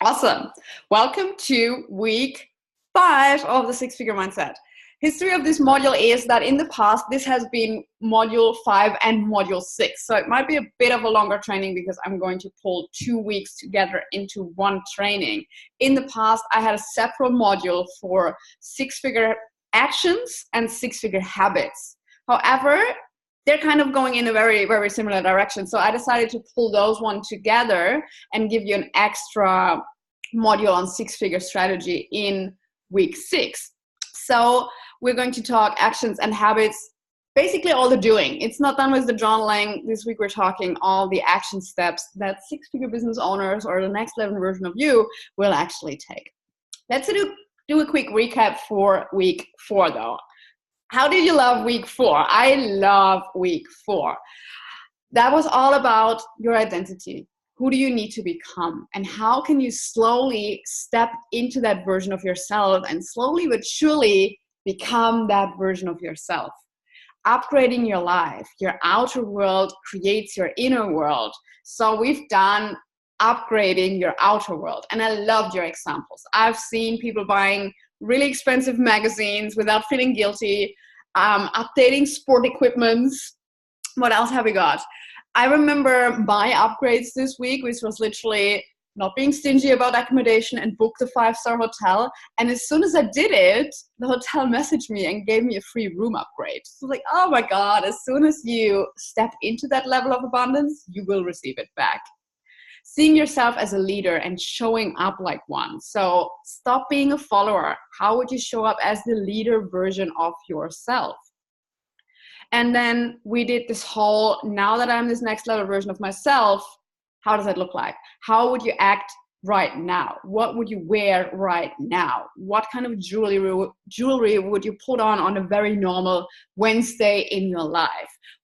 Awesome. Welcome to week 5 of the Six Figure Mindset. History of this module is that in the past, this has been module 5 and module 6. So it might be a bit of a longer training because I'm going to pull 2 weeks together into one training. In the past, I had a separate module for six-figure actions and six-figure habits. However, they're kind of going in a very, very similar direction. So I decided to pull those one together and give you an extra module on six-figure strategy in week 6. So we're going to talk actions and habits, basically all the doing. It's not done with the journaling. This week we're talking all the action steps that six-figure business owners or the next level version of you will actually take. Let's do a quick recap for week 4 though. How did you love week 4? I love week 4. That was all about your identity. Who do you need to become? And how can you slowly step into that version of yourself and slowly but surely become that version of yourself? Upgrading your life. Your outer world creates your inner world. So we've done upgrading your outer world. And I loved your examples. I've seen people buying really expensive magazines without feeling guilty, updating sport equipments. What else have we got? I remember my upgrades this week, which was literally not being stingy about accommodation and book the 5-star hotel. And as soon as I did it, the hotel messaged me and gave me a free room upgrade. So like, oh my God, as soon as you step into that level of abundance, you will receive it back. Seeing yourself as a leader and showing up like one. So stop being a follower. How would you show up as the leader version of yourself? And then we did this whole, now that I'm this next level version of myself, how does that look like? How would you act right now? What would you wear right now? What kind of jewelry would you put on a very normal Wednesday in your life?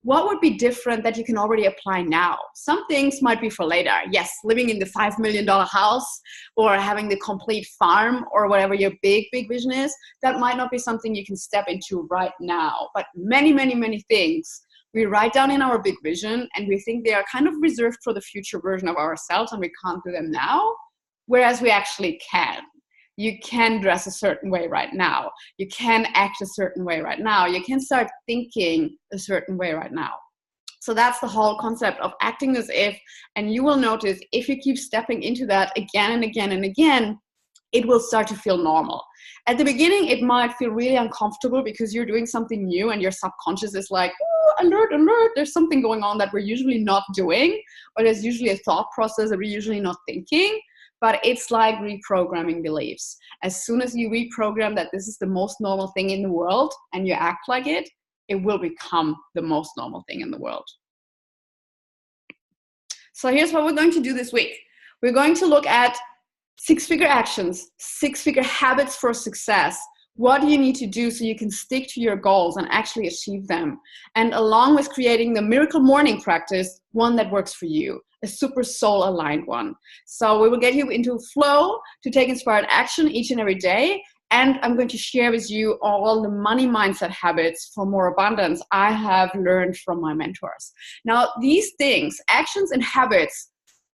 What would be different that you can already apply now? Some things might be for later. Yes, living in the $5 million house or having the complete farm or whatever your big vision is, that might not be something you can step into right now. But many, many, many things we write down in our big vision and we think they are kind of reserved for the future version of ourselves and we can't do them now, whereas we actually can. You can dress a certain way right now. You can act a certain way right now. You can start thinking a certain way right now. So that's the whole concept of acting as if, and you will notice if you keep stepping into that again and again and again, it will start to feel normal. At the beginning, it might feel really uncomfortable because you're doing something new and your subconscious is like, oh, alert, alert, there's something going on that we're usually not doing, or there's usually a thought process that we're usually not thinking. But it's like reprogramming beliefs. As soon as you reprogram that this is the most normal thing in the world and you act like it, it will become the most normal thing in the world. So here's what we're going to do this week. We're going to look at six-figure actions, six-figure habits for success. What do you need to do so you can stick to your goals and actually achieve them? And along with creating the Miracle Morning practice, one that works for you, a super soul aligned one. So we will get you into flow to take inspired action each and every day. And I'm going to share with you all the money mindset habits for more abundance I have learned from my mentors. Now, these things, actions and habits,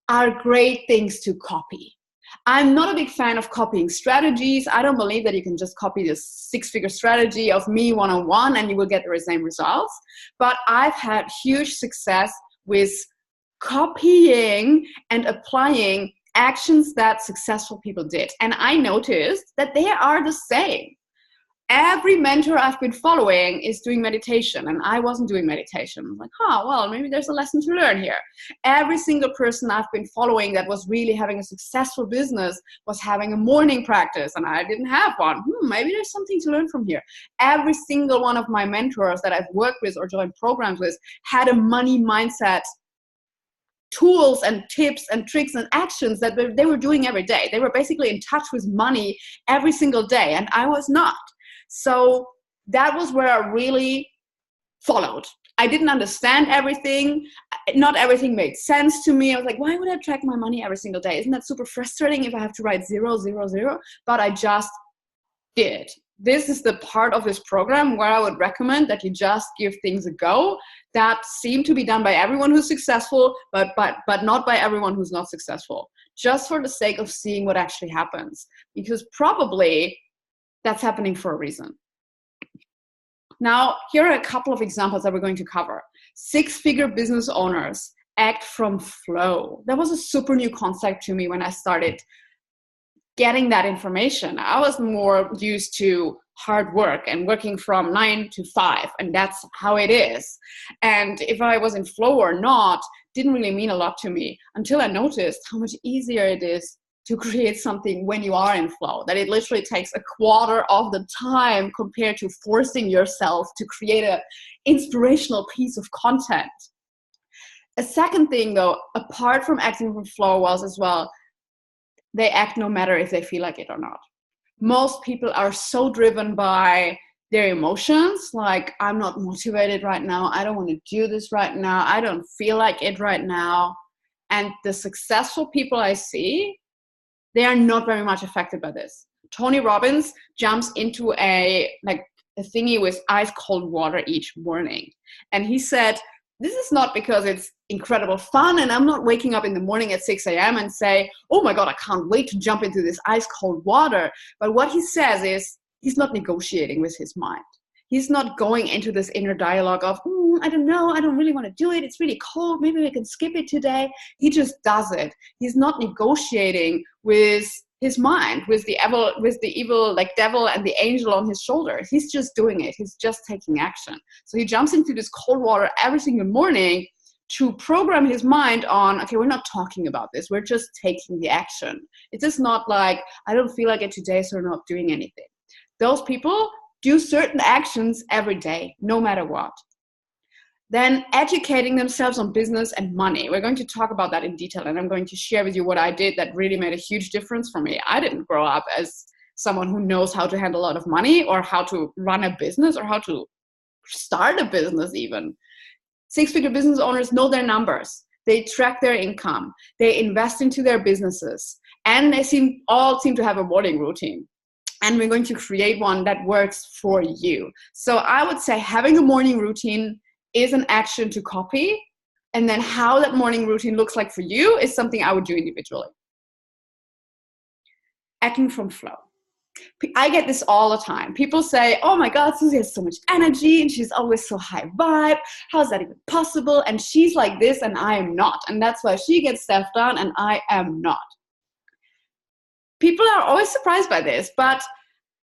are great things to copy. I'm not a big fan of copying strategies. I don't believe that you can just copy this six-figure strategy of me one-on-one and you will get the same results. But I've had huge success with copying and applying actions that successful people did. And I noticed that they are the same. Every mentor I've been following is doing meditation, and I wasn't doing meditation. I'm like, well, maybe there's a lesson to learn here. Every single person I've been following that was really having a successful business was having a morning practice, and I didn't have one. Maybe there's something to learn from here. Every single one of my mentors that I've worked with or joined programs with had a money mindset tools and tips and tricks and actions that they were doing every day. They were basically in touch with money every single day, and I was not. So that was where I really followed. I didn't understand everything. Not everything made sense to me. I was like, why would I track my money every single day? Isn't that super frustrating if I have to write 0, 0, 0? But I just did. this is the part of this program where I would recommend that you just give things a go that seem to be done by everyone who's successful, but not by everyone who's not successful, just for the sake of seeing what actually happens, because probably that's happening for a reason. Now, here are a couple of examples that we're going to cover. 6-figure business owners act from flow. That was a super new concept to me when I started getting that information. I was more used to hard work and working from 9 to 5, and that's how it is. And if I was in flow or not didn't really mean a lot to me until I noticed how much easier it is to create something when you are in flow, that it literally takes a quarter of the time compared to forcing yourself to create an inspirational piece of content. A second thing, though, apart from acting from flow, was as well, they act no matter if they feel like it or not. Most people are so driven by their emotions, like, I'm not motivated right now, I don't want to do this right now, I don't feel like it right now. And the successful people I see, they are not very much affected by this. Tony Robbins jumps into a thingy with ice cold water each morning. And he said, this is not because it's incredible fun and I'm not waking up in the morning at 6 a.m. and say, oh my God, I can't wait to jump into this ice cold water. But what he says is, he's not negotiating with his mind. He's not going into this inner dialogue of, I don't know, I don't really want to do it. It's really cold. Maybe we can skip it today. He just does it. He's not negotiating with his mind, with the evil like devil and the angel on his shoulder. He's just doing it. He's just taking action. So he jumps into this cold water every single morning to program his mind on, okay, we're not talking about this. We're just taking the action. It's just not like, I don't feel like it today, so we're not doing anything. Those people do certain actions every day, no matter what. Then educating themselves on business and money. We're going to talk about that in detail, and I'm going to share with you what I did that really made a huge difference for me. I didn't grow up as someone who knows how to handle a lot of money or how to run a business or how to start a business even. 6-figure business owners know their numbers. They track their income. They invest into their businesses. And they all seem to have a morning routine. And we're going to create one that works for you. So I would say having a morning routine is an action to copy. And then how that morning routine looks like for you is something I would do individually. Acting from flow. I get this all the time. People say, oh my God, Susie has so much energy and she's always so high vibe. How is that even possible? And she's like this and I am not. And that's why she gets stuff done and I am not. People are always surprised by this, but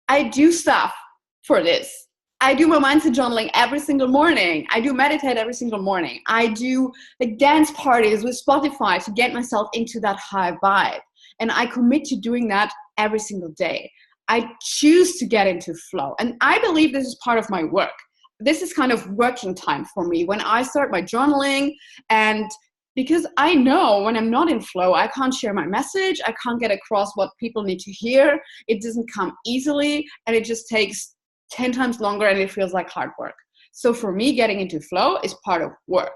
I do stuff for this. I do my mindset journaling every single morning. I do meditate every single morning. I do dance parties with Spotify to get myself into that high vibe. And I commit to doing that every single day. I choose to get into flow. And I believe this is part of my work. This is kind of working time for me when I start my journaling, and because I know when I'm not in flow, I can't share my message. I can't get across what people need to hear. It doesn't come easily, and it just takes 10 times longer, and it feels like hard work. So for me, getting into flow is part of work.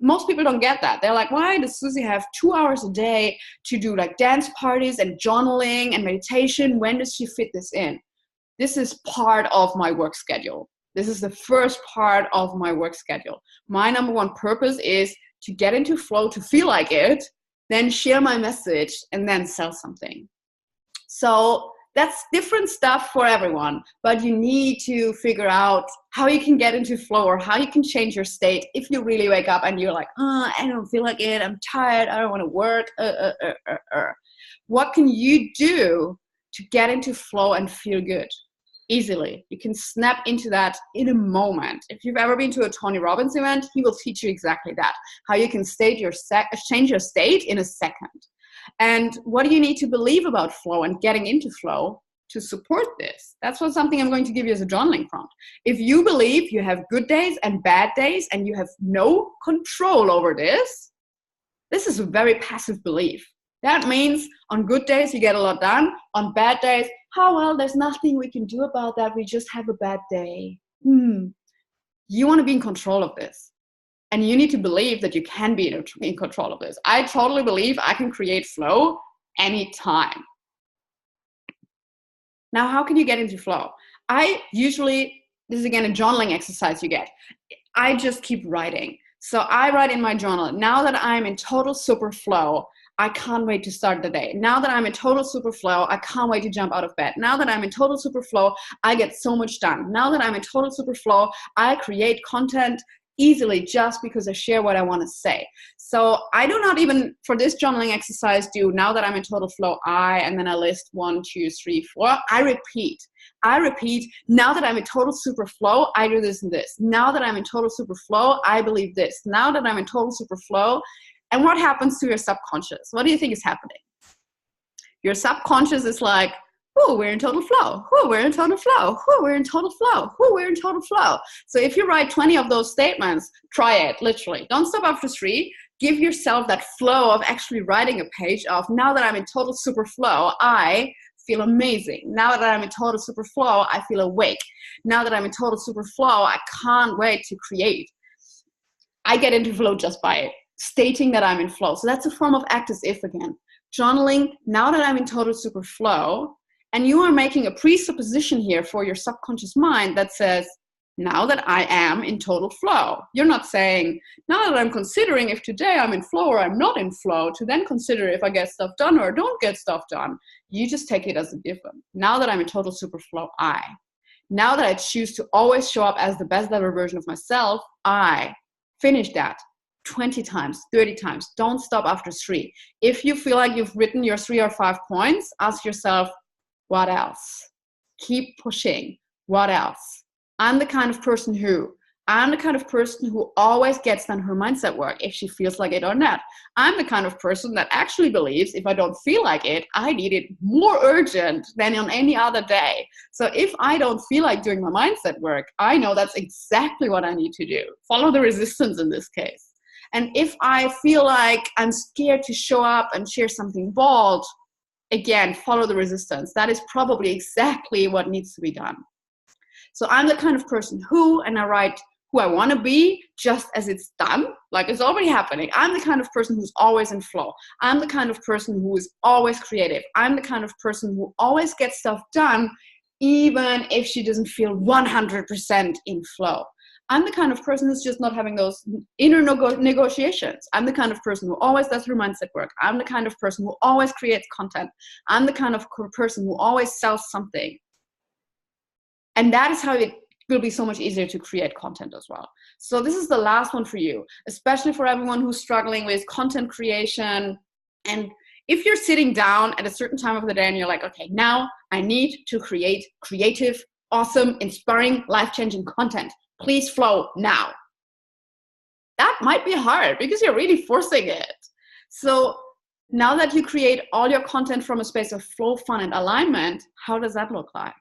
Most people don't get that. They're like, why does Susie have 2 hours a day to do dance parties and journaling and meditation? When does she fit this in? This is part of my work schedule. This is the first part of my work schedule. My number one purpose is to get into flow, to feel like it, then share my message, and then sell something. So that's different stuff for everyone, but you need to figure out how you can get into flow or how you can change your state if you really wake up and you're like, I don't feel like it, I'm tired, I don't want to work. What can you do to get into flow and feel good? Easily. You can snap into that in a moment. If you've ever been to a Tony Robbins event, he will teach you exactly that, how you can change your state in a second. And what do you need to believe about flow and getting into flow to support this? That's something I'm going to give you as a journaling prompt. If you believe you have good days and bad days and you have no control over this is a very passive belief. That means on good days you get a lot done. On bad days, there's nothing we can do about that. We just have a bad day. You want to be in control of this. And you need to believe that you can be in control of this. I totally believe I can create flow anytime. Now, how can you get into flow? I usually, this is again a journaling exercise you get. I just keep writing. So I write in my journal, now that I'm in total super flow, I can't wait to start the day. Now that I'm in total super flow, I can't wait to jump out of bed. Now that I'm in total super flow, I get so much done. Now that I'm in total super flow, I create content easily just because I share what I want to say. So I do not even, for this journaling exercise, do now that I'm in total flow, and then I list 1, 2, 3, 4. I repeat, now that I'm in total super flow, I do this and this. Now that I'm in total super flow, I believe this. Now that I'm in total super flow. And what happens to your subconscious? What do you think is happening? Your subconscious is like, oh, we're in total flow. Oh, we're in total flow. Oh, we're in total flow. Oh, we're in total flow. So if you write 20 of those statements, try it, literally. Don't stop after 3. Give yourself that flow of actually writing a page of, now that I'm in total super flow, I feel amazing. Now that I'm in total super flow, I feel awake. Now that I'm in total super flow, I can't wait to create. I get into flow just by stating that I'm in flow. So that's a form of act as if again. Journaling, now that I'm in total super flow, and you are making a presupposition here for your subconscious mind that says, now that I am in total flow. You're not saying, now that I'm considering if today I'm in flow or I'm not in flow, to then consider if I get stuff done or don't get stuff done. You just take it as a given. Now that I'm in total super flow, now that I choose to always show up as the best ever version of myself, I finish that 20 times, 30 times. Don't stop after 3. If you feel like you've written your 3 or 5 points, ask yourself, what else? Keep pushing. What else? I'm the kind of person who always gets done her mindset work if she feels like it or not. I'm the kind of person that actually believes if I don't feel like it, I need it more urgent than on any other day. So if I don't feel like doing my mindset work, I know that's exactly what I need to do. Follow the resistance in this case. And if I feel like I'm scared to show up and share something bold, again, follow the resistance. That is probably exactly what needs to be done. So I'm the kind of person who, and I write who I want to be just as it's done, like it's already happening. I'm the kind of person who's always in flow. I'm the kind of person who is always creative. I'm the kind of person who always gets stuff done, even if she doesn't feel 100% in flow. I'm the kind of person who's just not having those inner negotiations. I'm the kind of person who always does her mindset work. I'm the kind of person who always creates content. I'm the kind of person who always sells something. And that is how it will be so much easier to create content as well. So this is the last one for you, especially for everyone who's struggling with content creation. And if you're sitting down at a certain time of the day and you're like, okay, now I need to create creative, awesome, inspiring, life-changing content. Please flow now. That might be hard because you're really forcing it. So now that you create all your content from a space of flow, fun, and alignment, how does that look like?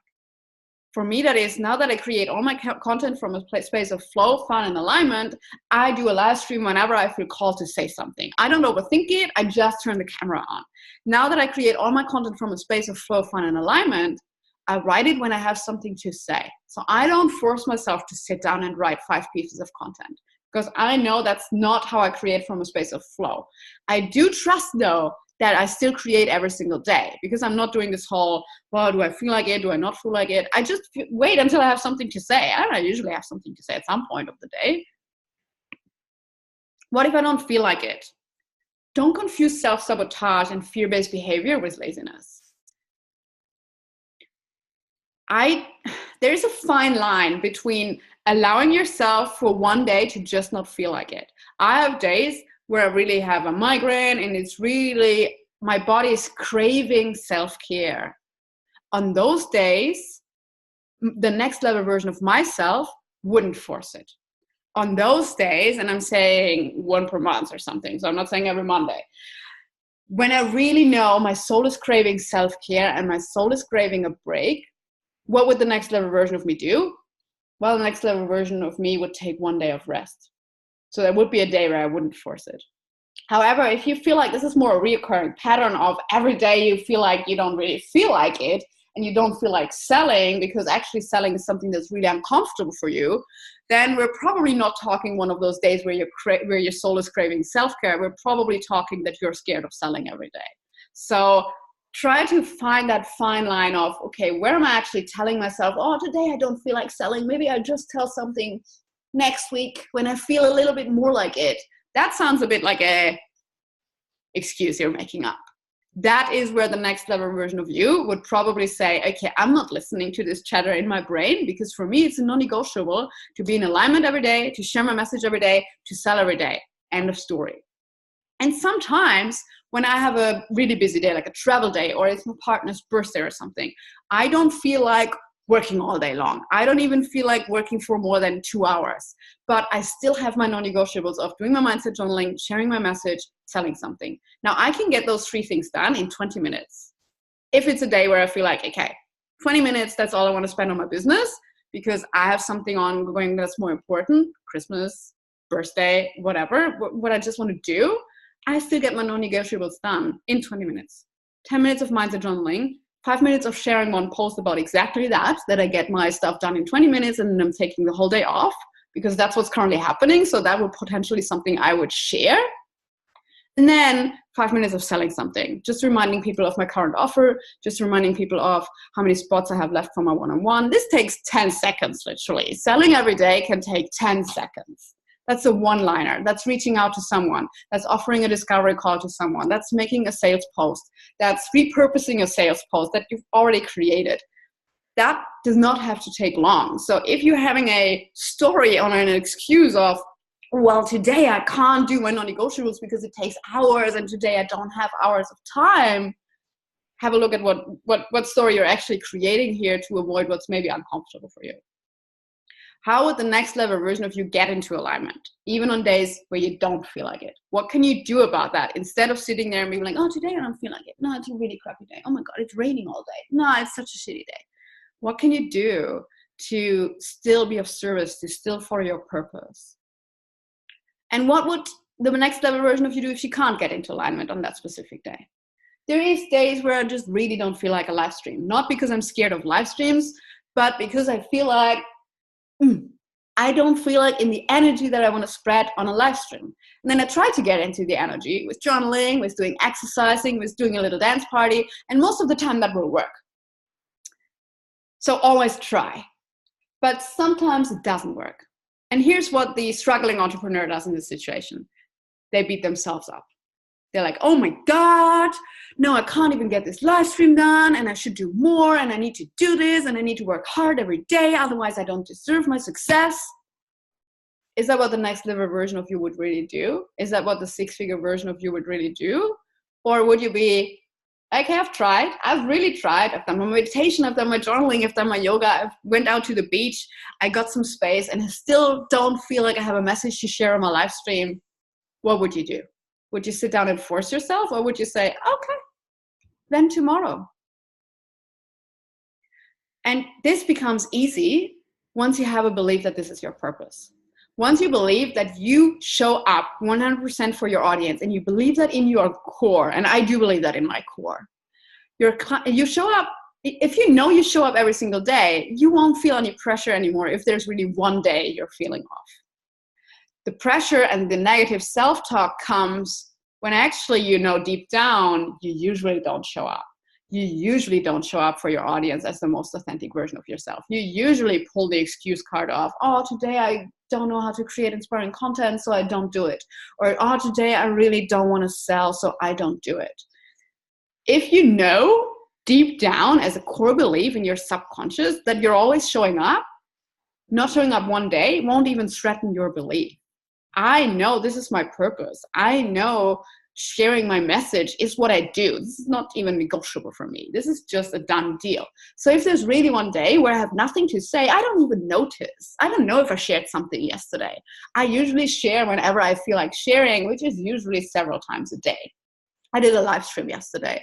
For me, that is, now that I create all my content from a space of flow, fun, and alignment, I do a live stream whenever I feel called to say something. I don't overthink it. I just turn the camera on. Now that I create all my content from a space of flow, fun, and alignment, I write it when I have something to say. So I don't force myself to sit down and write 5 pieces of content because I know that's not how I create from a space of flow. I do trust, though, that I still create every single day because I'm not doing this whole, well, do I feel like it? Do I not feel like it? I just wait until I have something to say. I usually have something to say at some point of the day. What if I don't feel like it? Don't confuse self-sabotage and fear-based behavior with laziness. There's a fine line between allowing yourself for one day to just not feel like it. I have days where I really have a migraine and it's really, my body is craving self-care. On those days, the next level version of myself wouldn't force it. On those days, and I'm saying 1 per month or something, so I'm not saying every Monday, when I really know my soul is craving self-care and my soul is craving a break, what would the next level version of me do? Well, the next level version of me would take 1 day of rest. So there would be a day where I wouldn't force it. However, if you feel like this is more a reoccurring pattern of every day you feel like you don't really feel like it and you don't feel like selling because actually selling is something that's really uncomfortable for you, then we're probably not talking one of those days where your soul is craving self-care. We're probably talking that you're scared of selling every day. So try to find that fine line of, okay, where am I actually telling myself, oh, today I don't feel like selling. Maybe I just tell something next week when I feel a little bit more like it. That sounds a bit like a excuse you're making up. That is where the next level version of you would probably say, okay, I'm not listening to this chatter in my brain, because for me, it's a non-negotiable to be in alignment every day, to share my message every day, to sell every day. End of story. And sometimes when I have a really busy day, like a travel day, or it's my partner's birthday or something, I don't feel like working all day long. I don't even feel like working for more than 2 hours, but I still have my non-negotiables of doing my mindset journaling, sharing my message, selling something. Now I can get those 3 things done in 20 minutes. If it's a day where I feel like, okay, 20 minutes, that's all I want to spend on my business, because I have something ongoing that's more important, Christmas, birthday, whatever, what I just want to do, I still get my non-negotiables done in 20 minutes. 10 minutes of mindset journaling, 5 minutes of sharing one post about exactly that I get my stuff done in 20 minutes and then I'm taking the whole day off, because that's what's currently happening. So that would potentially something I would share. And then 5 minutes of selling something, just reminding people of my current offer, just reminding people of how many spots I have left for my one-on-one. This takes 10 seconds, literally. Selling every day can take 10 seconds. That's a one-liner. That's reaching out to someone. That's offering a discovery call to someone. That's making a sales post. That's repurposing a sales post that you've already created. That does not have to take long. So if you're having a story or an excuse of, well, today I can't do my non-negotiables because it takes hours and today I don't have hours of time, have a look at what story you're actually creating here to avoid what's maybe uncomfortable for you. How would the next level version of you get into alignment, even on days where you don't feel like it? What can you do about that instead of sitting there and being like, oh, today I don't feel like it. No, it's a really crappy day. Oh my God, it's raining all day. No, it's such a shitty day. What can you do to still be of service, to still follow your purpose? And what would the next level version of you do if you can't get into alignment on that specific day? There is days where I just really don't feel like a live stream. Not because I'm scared of live streams, but because I feel like, I don't feel like in the energy that I want to spread on a live stream. And then I try to get into the energy with journaling, with doing exercising, with doing a little dance party. And most of the time that will work. So always try. But sometimes it doesn't work. And here's what the struggling entrepreneur does in this situation. They beat themselves up. They're like, oh my God, no, I can't even get this live stream done, and I should do more, and I need to do this, and I need to work hard every day, otherwise I don't deserve my success. Is that what the next level version of you would really do? Is that what the 6-figure version of you would really do? Or would you be, okay, I've really tried, I've done my meditation, I've done my journaling, I've done my yoga, I went out to the beach, I got some space, and I still don't feel like I have a message to share on my live stream. What would you do? Would you sit down and force yourself, or would you say, okay, then tomorrow? And this becomes easy once you have a belief that this is your purpose. Once you believe that you show up 100% for your audience, and you believe that in your core, and I do believe that in my core, you show up. If you know you show up every single day, you won't feel any pressure anymore if there's really one day you're feeling off. The pressure and the negative self-talk comes when actually you know deep down you usually don't show up. You usually don't show up for your audience as the most authentic version of yourself. You usually pull the excuse card off. Oh, today I don't know how to create inspiring content, so I don't do it. Or, oh, today I really don't want to sell, so I don't do it. If you know deep down as a core belief in your subconscious that you're always showing up, not showing up one day won't even threaten your belief. I know this is my purpose. I know sharing my message is what I do. This is not even negotiable for me. This is just a done deal. So if there's really one day where I have nothing to say, I don't even notice. I don't know if I shared something yesterday. I usually share whenever I feel like sharing, which is usually several times a day. I did a live stream yesterday,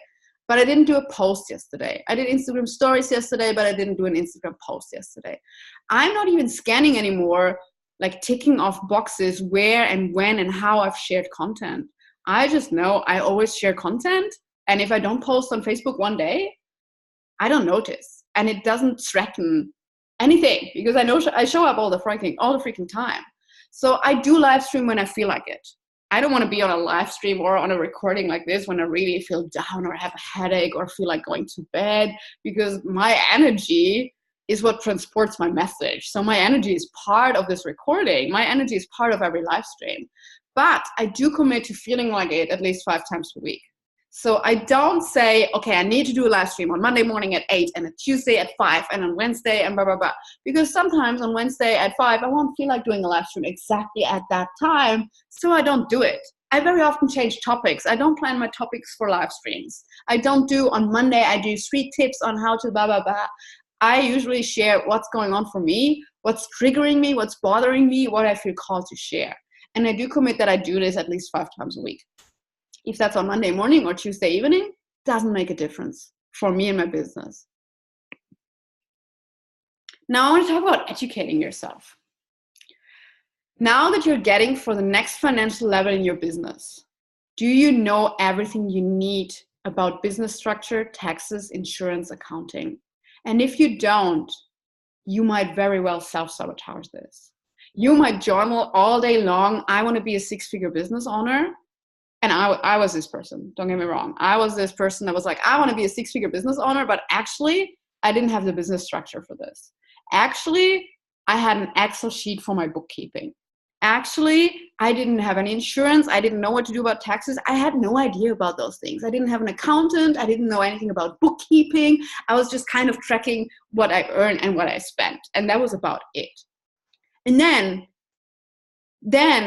but I didn't do a post yesterday. I did Instagram stories yesterday, but I didn't do an Instagram post yesterday. I'm not even scanning anymore, like ticking off boxes where and when and how I've shared content. I just know I always share content. And if I don't post on Facebook one day, I don't notice. And it doesn't threaten anything because I know I show up all the freaking time. So I do live stream when I feel like it. I don't want to be on a live stream or on a recording like this when I really feel down or have a headache or feel like going to bed, because my energy is what transports my message. So my energy is part of this recording. My energy is part of every live stream. But I do commit to feeling like it at least 5 times per week. So I don't say, okay, I need to do a live stream on Monday morning at 8 and a Tuesday at 5 and on Wednesday and blah, blah, blah. Because sometimes on Wednesday at 5, I won't feel like doing a live stream exactly at that time. So I don't do it. I very often change topics. I don't plan my topics for live streams. I don't do on Monday, I do 3 tips on how to blah, blah, blah. I usually share what's going on for me, what's triggering me, what's bothering me, what I feel called to share. And I do commit that I do this at least 5 times a week. If that's on Monday morning or Tuesday evening, doesn't make a difference for me and my business. Now I want to talk about educating yourself. Now that you're getting for the next financial level in your business, do you know everything you need about business structure, taxes, insurance, accounting? And if you don't, you might very well self-sabotage this. You might journal all day long, I want to be a 6-figure business owner. And I was this person, don't get me wrong. I was this person that was like, I want to be a 6-figure business owner, but actually I didn't have the business structure for this. Actually, I had an Excel sheet for my bookkeeping. Actually, I didn't have any insurance. I didn't know what to do about taxes. I had no idea about those things. I didn't have an accountant. I didn't know anything about bookkeeping. I was just kind of tracking what I earned and what I spent. And that was about it. And then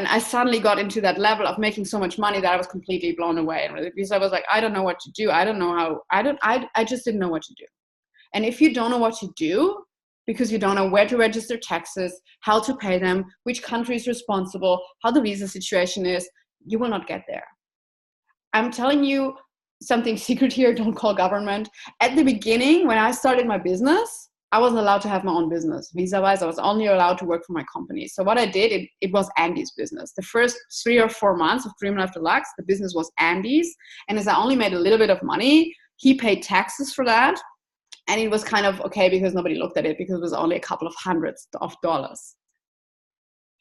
I suddenly got into that level of making so much money that I was completely blown away. Because I was like, I don't know what to do. I don't know how, I just didn't know what to do. And if you don't know what to do, because you don't know where to register taxes, how to pay them, which country is responsible, how the visa situation is, you will not get there. I'm telling you something secret here, don't call government. At the beginning, when I started my business, I wasn't allowed to have my own business. Visa-wise, I was only allowed to work for my company. So what I did, it was Andy's business. The first 3 or 4 months of Dream Life Deluxe, the business was Andy's. And as I only made a little bit of money, he paid taxes for that. And it was kind of okay because nobody looked at it because it was only a couple of hundreds of dollars.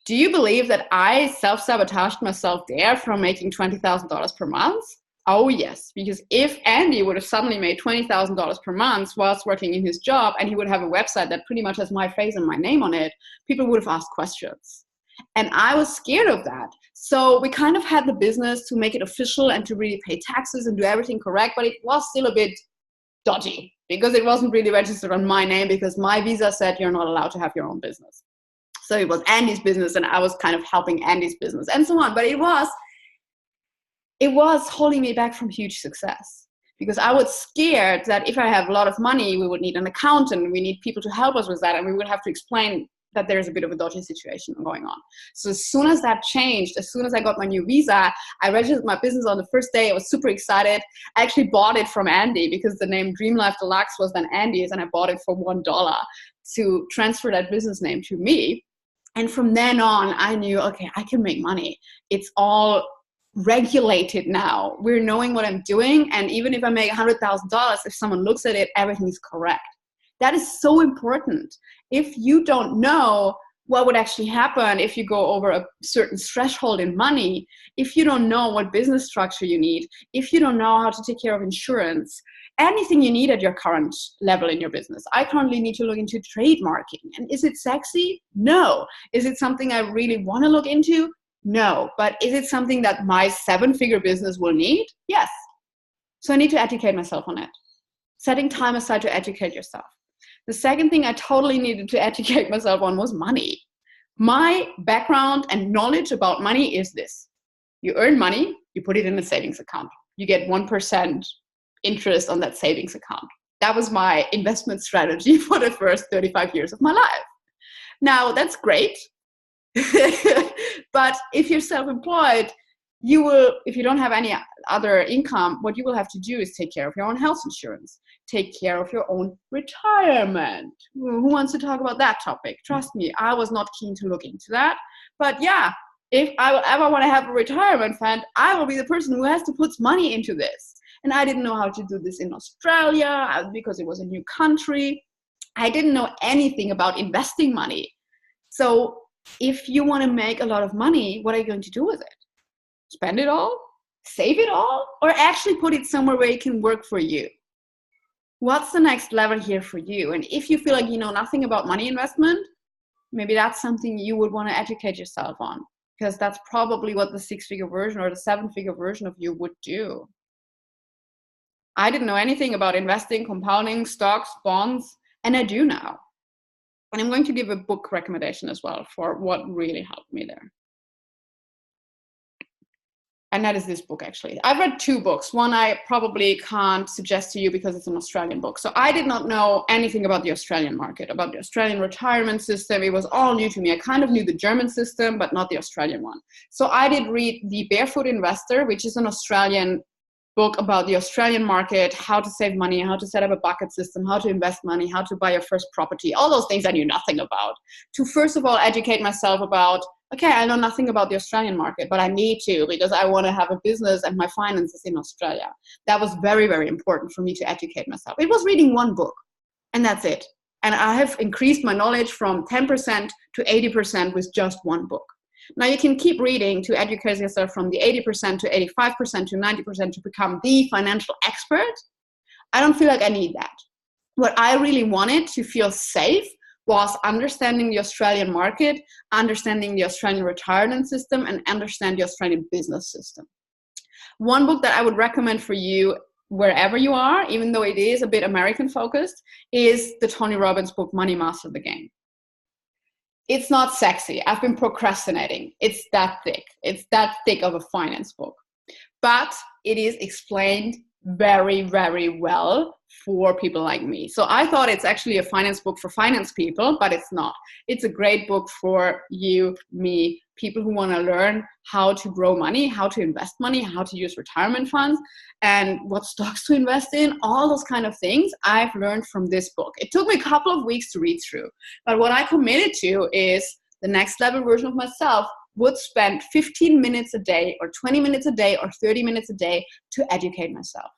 Do you believe that I self-sabotaged myself there from making $20,000 per month? Oh yes, because if Andy would have suddenly made $20,000 per month whilst working in his job, and he would have a website that pretty much has my face and my name on it, people would have asked questions. And I was scared of that. So we kind of had the business to make it official and to really pay taxes and do everything correct, but it was still a bit dodgy because it wasn't really registered on my name because my visa said you're not allowed to have your own business. So it was Andy's business and I was kind of helping Andy's business and so on. But it was holding me back from huge success because I was scared that if I have a lot of money, we would need an accountant, we need people to help us with that, and we would have to explain that there's a bit of a dodgy situation going on. So as soon as that changed, as soon as I got my new visa, I registered my business on the first day. I was super excited. I actually bought it from Andy because the name Dream Life Deluxe was then Andy's, and I bought it for $1 to transfer that business name to me. And from then on, I knew, okay, I can make money. It's all regulated now. We're knowing what I'm doing. And even if I make $100,000, if someone looks at it, everything is correct. That is so important. If you don't know what would actually happen if you go over a certain threshold in money, if you don't know what business structure you need, if you don't know how to take care of insurance, anything you need at your current level in your business. I currently need to look into trademarking. And is it sexy? No. Is it something I really want to look into? No. But is it something that my 7-figure business will need? Yes. So I need to educate myself on it. Setting time aside to educate yourself. The second thing I totally needed to educate myself on was money. My background and knowledge about money is this. You earn money, you put it in a savings account. You get 1% interest on that savings account. That was my investment strategy for the first 35 years of my life. Now, that's great. But if you're self-employed, you will, if you don't have any other income, what you will have to do is take care of your own health insurance, take care of your own retirement. Who wants to talk about that topic? Trust me, I was not keen to look into that. But yeah, if I will ever want to have a retirement fund, I will be the person who has to put money into this. And I didn't know how to do this in Australia because it was a new country. I didn't know anything about investing money. So if you want to make a lot of money, what are you going to do with it? Spend it all? Save it all? Or actually put it somewhere where it can work for you? What's the next level here for you? And if you feel like you know nothing about money investment, maybe that's something you would want to educate yourself on, because that's probably what the 6-figure version or the 7-figure version of you would do. I didn't know anything about investing, compounding, stocks, bonds, and I do now. And I'm going to give a book recommendation as well for what really helped me there. And that is this book, actually. I've read 2 books. One I probably can't suggest to you because it's an Australian book. So I did not know anything about the Australian market, about the Australian retirement system. It was all new to me. I kind of knew the German system, but not the Australian one. So I did read The Barefoot Investor, which is an Australian book about the Australian market, how to save money, how to set up a bucket system, how to invest money, how to buy your first property, all those things I knew nothing about. To first of all educate myself about, okay, I know nothing about the Australian market, but I need to because I want to have a business and my finances in Australia. That was very, very important for me to educate myself. It was reading 1 book, and that's it. And I have increased my knowledge from 10% to 80% with just 1 book. Now you can keep reading to educate yourself from the 80% to 85% to 90% to become the financial expert. I don't feel like I need that. What I really wanted to feel safe was understanding the Australian market, understanding the Australian retirement system, and understand the Australian business system. One book that I would recommend for you wherever you are, even though it is a bit American focused, is the Tony Robbins book, Money Master the Game. It's not sexy. I've been procrastinating. It's that thick. It's that thick of a finance book. But it is explained very, very well for people like me. So I thought it's actually a finance book for finance people, but it's not. It's a great book for you, me, people who want to learn how to grow money, how to invest money, how to use retirement funds, and what stocks to invest in, all those kind of things I've learned from this book. It took me a couple of weeks to read through, but what I committed to is the next level version of myself would spend 15 minutes a day or 20 minutes a day or 30 minutes a day to educate myself,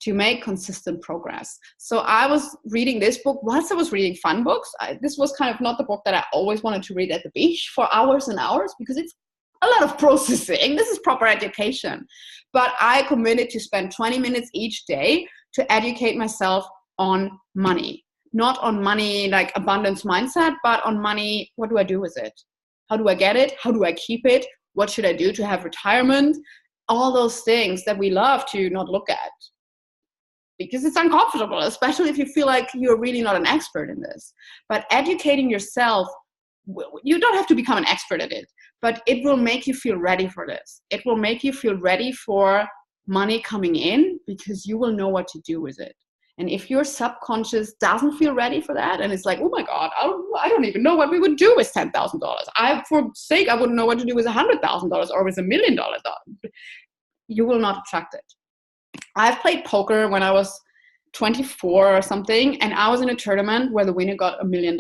to make consistent progress. So I was reading this book whilst I was reading fun books. This was kind of not the book that I always wanted to read at the beach for hours and hours because it's a lot of processing. This is proper education. But I committed to spend 20 minutes each day to educate myself on money. Not on money like abundance mindset, but on money, what do I do with it? How do I get it? How do I keep it? What should I do to have retirement? All those things that we love to not look at, because it's uncomfortable, especially if you feel like you're really not an expert in this. But educating yourself, you don't have to become an expert at it, but it will make you feel ready for this. It will make you feel ready for money coming in because you will know what to do with it. And if your subconscious doesn't feel ready for that, and it's like, oh my God, I don't even know what we would do with $10,000. For sake, I wouldn't know what to do with $100,000 or with $1 million. You will not attract it. I've played poker when I was 24 or something, and I was in a tournament where the winner got $1 million.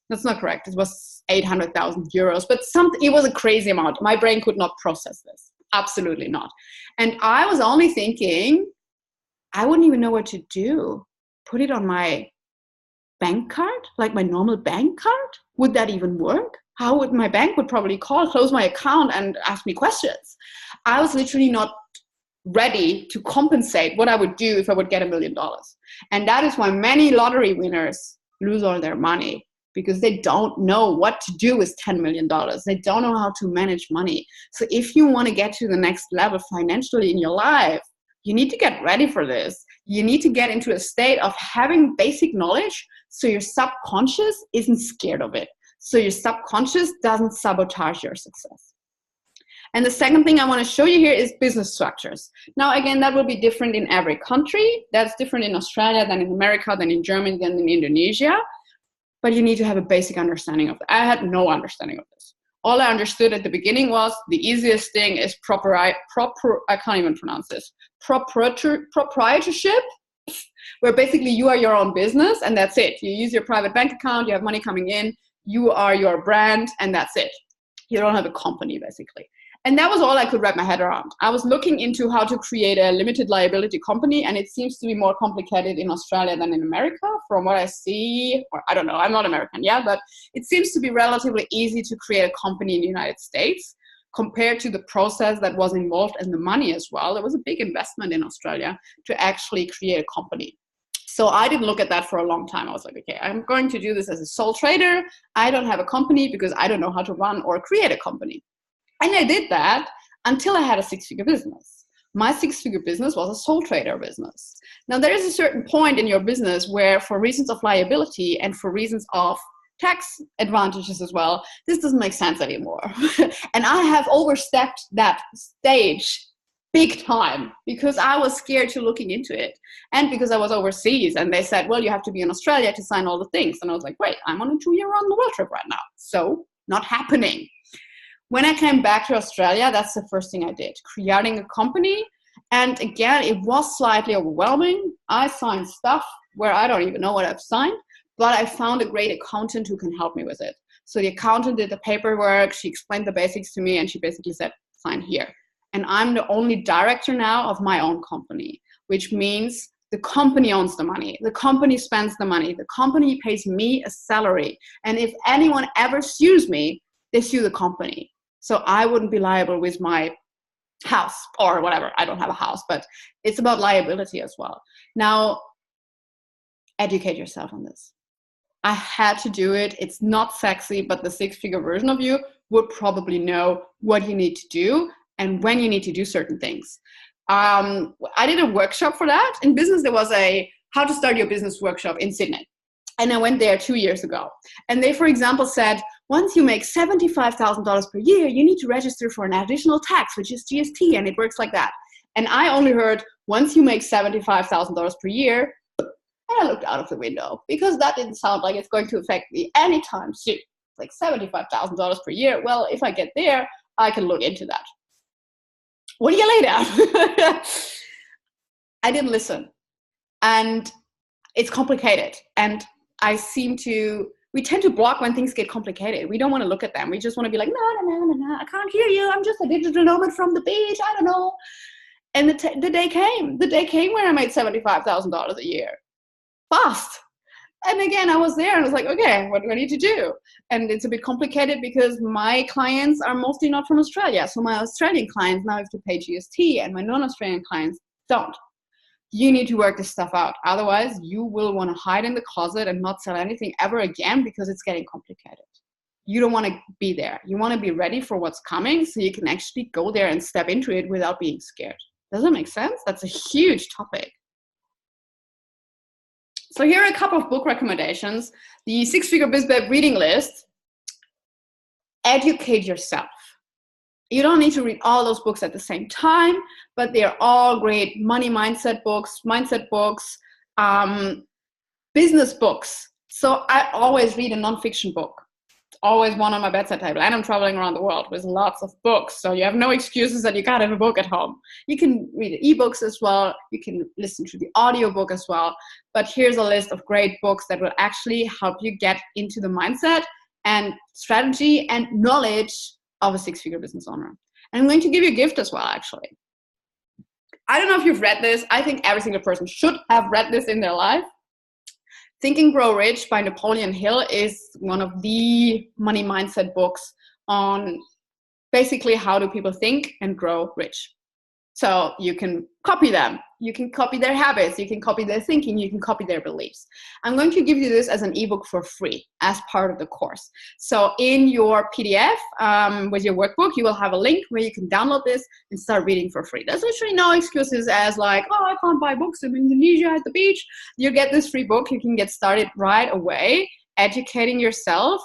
That's not correct. It was 800,000 euros, but it was a crazy amount. My brain could not process this. Absolutely not. And I was only thinking, I wouldn't even know what to do. Put it on my bank card, like my normal bank card? Would that even work? How would my bank would probably close my account and ask me questions? I was literally not ready to compensate what I would do if I would get $1 million. And that is why many lottery winners lose all their money, because they don't know what to do with $10 million. They don't know how to manage money. So if you want to get to the next level financially in your life, you need to get ready for this. You need to get into a state of having basic knowledge so your subconscious isn't scared of it. So your subconscious doesn't sabotage your success. And the second thing I want to show you here is business structures. Now, again, that will be different in every country. That's different in Australia than in America, than in Germany, than in Indonesia. But you need to have a basic understanding of it. I had no understanding of this. All I understood at the beginning was the easiest thing is I can't even pronounce this, proprietorship, where basically you are your own business and that's it. You use your private bank account, you have money coming in, you are your brand, and that's it. You don't have a company, basically. And that was all I could wrap my head around. I was looking into how to create a limited liability company, and it seems to be more complicated in Australia than in America from what I see. Or I don't know, I'm not American, but it seems to be relatively easy to create a company in the United States. compared to the process that was involved and the money as well. It was a big investment in Australia to actually create a company. So I didn't look at that for a long time. I was like, okay, I'm going to do this as a sole trader. I don't have a company because I don't know how to run or create a company. And I did that until I had a six-figure business. My six-figure business was a sole trader business. Now, there is a certain point in your business where, for reasons of liability and for reasons of tax advantages as well, this doesn't make sense anymore. And I have overstepped that stage big time because I was scared to looking into it. And because I was overseas and they said, well, you have to be in Australia to sign all the things. And I was like, wait, I'm on a 2-year round the world trip right now. So not happening. When I came back to Australia, that's the first thing I did, creating a company. And again, it was slightly overwhelming. I signed stuff where I don't even know what I've signed, but I found a great accountant who can help me with it. So the accountant did the paperwork, she explained the basics to me, and she basically said, sign here. And I'm the only director now of my own company, which means the company owns the money. The company spends the money. The company pays me a salary. And if anyone ever sues me, they sue the company. So I wouldn't be liable with my house or whatever. I don't have a house, but it's about liability as well. Now, educate yourself on this. I had to do it. It's not sexy, but the six-figure version of you would probably know what you need to do and when you need to do certain things. I did a workshop for that. In business, there was a how to start your business workshop in Sydney. And I went there 2 years ago. And they, for example, said, once you make $75,000 per year, you need to register for an additional tax, which is GST, and it works like that. And I only heard, once you make $75,000 per year, and I looked out of the window because that didn't sound like it's going to affect me anytime soon. Like $75,000 per year. Well, if I get there, I can look into that. What do you lay down? I didn't listen. And it's complicated. And we tend to block when things get complicated. We don't want to look at them. We just want to be like, no, I can't hear you. I'm just a digital nomad from the beach. I don't know. And the day came where I made $75,000 a year. Fast. And again, I was there and I was like, okay, what do I need to do? And it's a bit complicated because my clients are mostly not from Australia. So my Australian clients now have to pay GST and my non-Australian clients don't. You need to work this stuff out. Otherwise, you will want to hide in the closet and not sell anything ever again because it's getting complicated. You don't want to be there. You want to be ready for what's coming so you can actually go there and step into it without being scared. Does that make sense? That's a huge topic. So here are a couple of book recommendations. The Six-Figure Biz Babe reading list. Educate yourself. You don't need to read all those books at the same time, but they're all great money mindset books, business books. So I always read a nonfiction book. It's always one on my bedside table. And I'm traveling around the world with lots of books. So you have no excuses that you can't have a book at home. You can read ebooks as well. You can listen to the audiobook as well. But here's a list of great books that will actually help you get into the mindset and strategy and knowledge of a six-figure business owner. And I'm going to give you a gift as well, actually. I don't know if you've read this. I think every single person should have read this in their life. Think and Grow Rich by Napoleon Hill is one of the money mindset books on basically how do people think and grow rich. So you can copy them. You can copy their habits. You can copy their thinking. You can copy their beliefs. I'm going to give you this as an ebook for free as part of the course. So in your PDF with your workbook, you will have a link where you can download this and start reading for free. There's literally no excuses as like, oh, I can't buy books in Indonesia at the beach. You get this free book. You can get started right away, educating yourself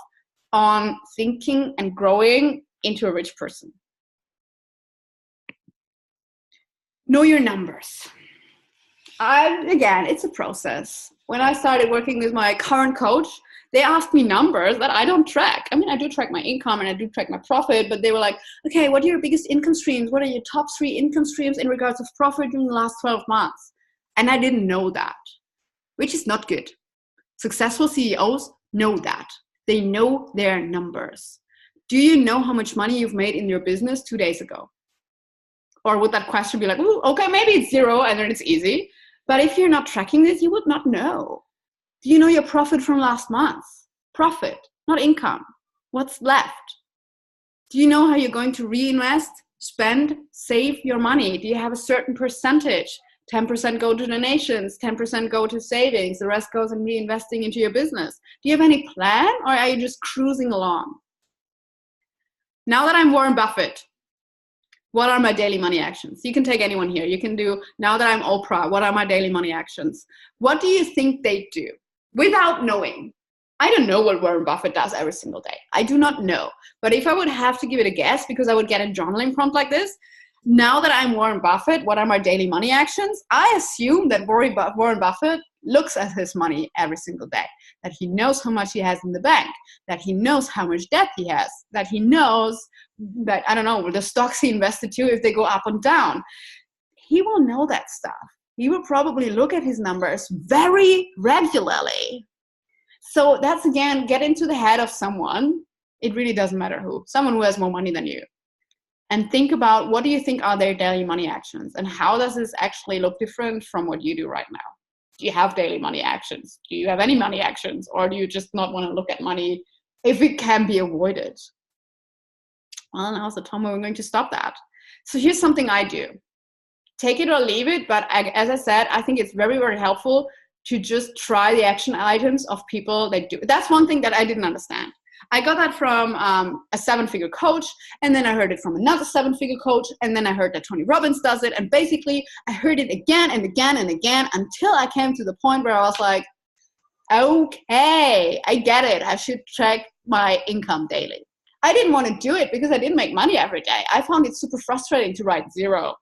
on thinking and growing into a rich person. Know your numbers. Again, it's a process. When I started working with my current coach, they asked me numbers that I don't track. I mean, I do track my income and I do track my profit, but they were like, okay, what are your biggest income streams? What are your top 3 income streams in regards of profit during the last 12 months? And I didn't know that, which is not good. Successful CEOs know that. They know their numbers. Do you know how much money you've made in your business 2 days ago? Or would that question be like, ooh, okay, maybe it's 0 and then it's easy. But if you're not tracking this, you would not know. Do you know your profit from last month? Profit, not income. What's left? Do you know how you're going to reinvest, spend, save your money? Do you have a certain percentage? 10% go to donations, 10% go to savings, the rest goes in reinvesting into your business. Do you have any plan, or are you just cruising along? Now that I'm Warren Buffett, what are my daily money actions? You can take anyone here. You can do, now that I'm Oprah, what are my daily money actions? What do you think they do without knowing? I don't know what Warren Buffett does every single day. I do not know. But if I would have to give it a guess, because I would get a journaling prompt like this, now that I'm Warren Buffett, what are my daily money actions? I assume that Warren Buffett looks at his money every single day, that he knows how much he has in the bank, that he knows how much debt he has, that he knows that, I don't know, the stocks he invested to, if they go up and down. He will know that stuff. He will probably look at his numbers very regularly. So that's, again, get into the head of someone. It really doesn't matter who. Someone who has more money than you. And think about, what do you think are their daily money actions? And how does this actually look different from what you do right now? Do you have daily money actions? Do you have any money actions? Or do you just not want to look at money if it can be avoided? Well, now's the time when we're going to stop that. So here's something I do. Take it or leave it. But as I said, I think it's very, very helpful to just try the action items of people that do. That's one thing that I didn't understand. I got that from a 7-figure coach, and then I heard it from another 7-figure coach, and then I heard that Tony Robbins does it, and basically I heard it again and again and again until I came to the point where I was like, okay, I get it. I should track my income daily. I didn't want to do it because I didn't make money every day. I found it super frustrating to write 0,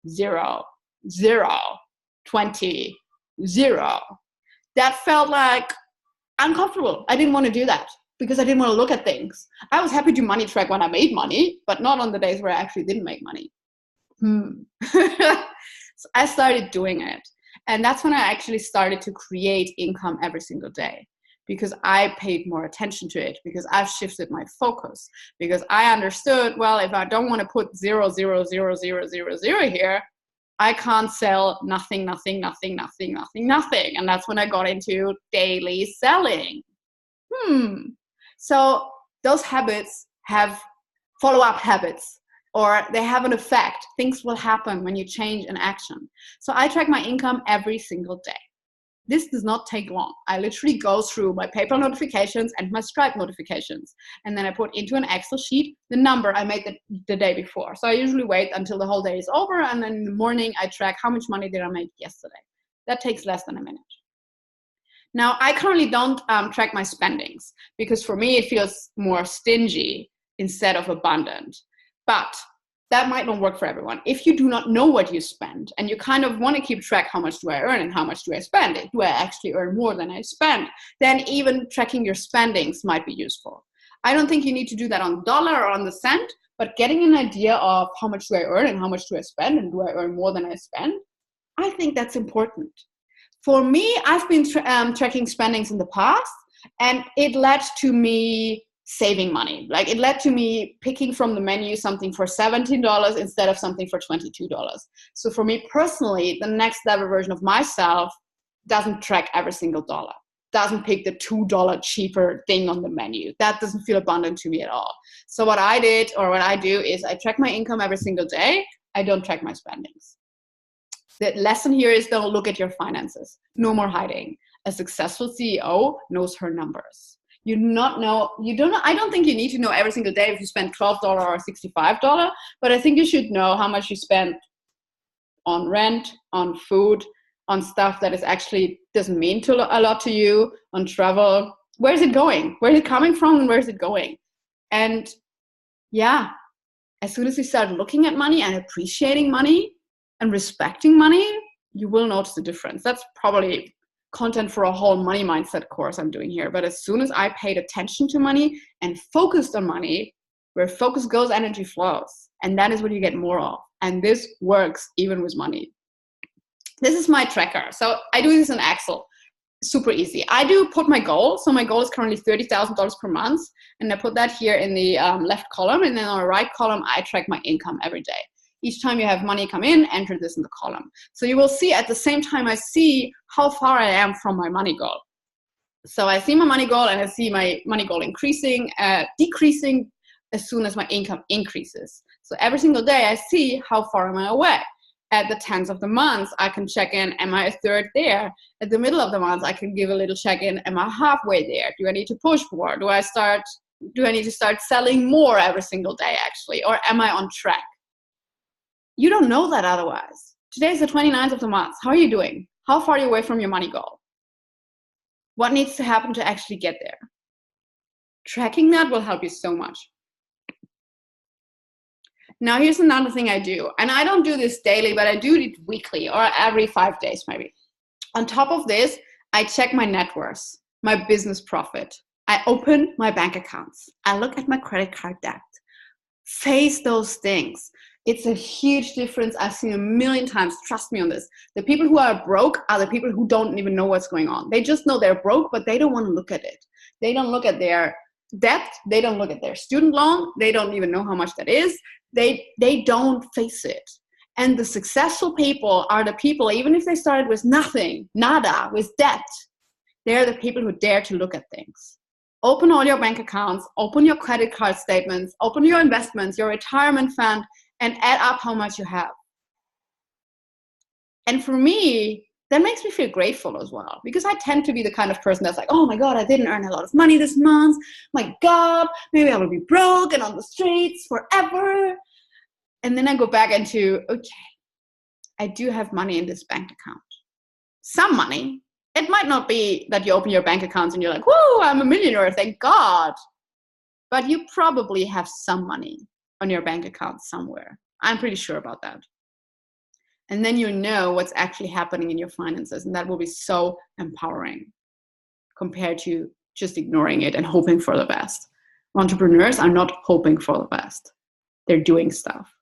0, 0, 20, 0. That felt like uncomfortable. I didn't want to do that because I didn't want to look at things. I was happy to money track when I made money, but not on the days where I actually didn't make money. So I started doing it. And that's when I actually started to create income every single day, because I paid more attention to it, because I've shifted my focus, because I understood, well, if I don't want to put 0, 0, 0, 0, 0, 0 here, I can't sell nothing, nothing, nothing, nothing, nothing, nothing. And that's when I got into daily selling. So those habits have follow-up habits, or they have an effect. Things will happen when you change an action. So I track my income every single day. This does not take long. I literally go through my PayPal notifications and my Stripe notifications. And then I put into an Excel sheet the number I made the day before. So I usually wait until the whole day is over. And then in the morning, I track how much money did I make yesterday. That takes less than a minute. Now, I currently don't track my spendings, because for me, it feels more stingy instead of abundant. But that might not work for everyone. If you do not know what you spend and you kind of want to keep track, how much do I earn and how much do I spend? Do I actually earn more than I spend? Then even tracking your spendings might be useful. I don't think you need to do that on the dollar or on the cent, but getting an idea of how much do I earn and how much do I spend, and do I earn more than I spend? I think that's important. For me, I've been tracking spendings in the past, and it led to me saving money. Like, it led to me picking from the menu something for $17 instead of something for $22. So for me personally, the next level version of myself doesn't track every single dollar, doesn't pick the $2 cheaper thing on the menu. That doesn't feel abundant to me at all. So what I did, or what I do, is I track my income every single day. I don't track my spendings. The lesson here is, don't look at your finances. No more hiding. A successful CEO knows her numbers. I don't think you need to know every single day if you spend $12 or $65, but I think you should know how much you spend on rent, on food, on stuff that is actually doesn't mean a lot to you, on travel. Where is it going? Where is it coming from, and where is it going? And yeah, as soon as you start looking at money and appreciating money and respecting money, you will notice the difference. That's probably content for a whole money mindset course I'm doing here. But as soon as I paid attention to money and focused on money, where focus goes, energy flows. And that is what you get more of. And this works even with money. This is my tracker. So I do this in Excel. Super easy. I do put my goal. So my goal is currently $30,000 per month. And I put that here in the left column. And then on the right column, I track my income every day. Each time you have money come in, enter this in the column. So you will see at the same time, I see how far I am from my money goal. So I see my money goal, and I see my money goal increasing, decreasing, as soon as my income increases. So every single day I see how far am I away. At the 10th of the month, I can check in, am I a third there? At the middle of the month, I can give a little check-in, am I halfway there? Do I need to push more? Do I need to start selling more every single day, actually? Or am I on track? You don't know that otherwise. Today is the 29th of the month. How are you doing? How far are you away from your money goal? What needs to happen to actually get there? Tracking that will help you so much. Now, here's another thing I do. And I don't do this daily, but I do it weekly or every 5 days, maybe. On top of this, I check my net worth, my business profit. I open my bank accounts. I look at my credit card debt. Face those things. It's a huge difference. I've seen a million times. Trust me on this. The people who are broke are the people who don't even know what's going on. They just know they're broke, but they don't want to look at it. They don't look at their debt. They don't look at their student loan. They don't even know how much that is. They don't face it. And the successful people are the people, even if they started with nothing, nada, with debt, they're the people who dare to look at things. Open all your bank accounts, open your credit card statements, open your investments, your retirement fund, and add up how much you have. And for me, that makes me feel grateful as well, because I tend to be the kind of person that's like, oh my God, I didn't earn a lot of money this month. My God, maybe I will be broke and on the streets forever. And then I go back into, okay, I do have money in this bank account. Some money. It might not be that you open your bank accounts and you're like, whoa, I'm a millionaire, thank God. But you probably have some money on your bank account somewhere. I'm pretty sure about that. And then you know what's actually happening in your finances. And that will be so empowering compared to just ignoring it and hoping for the best. Entrepreneurs are not hoping for the best. They're doing stuff.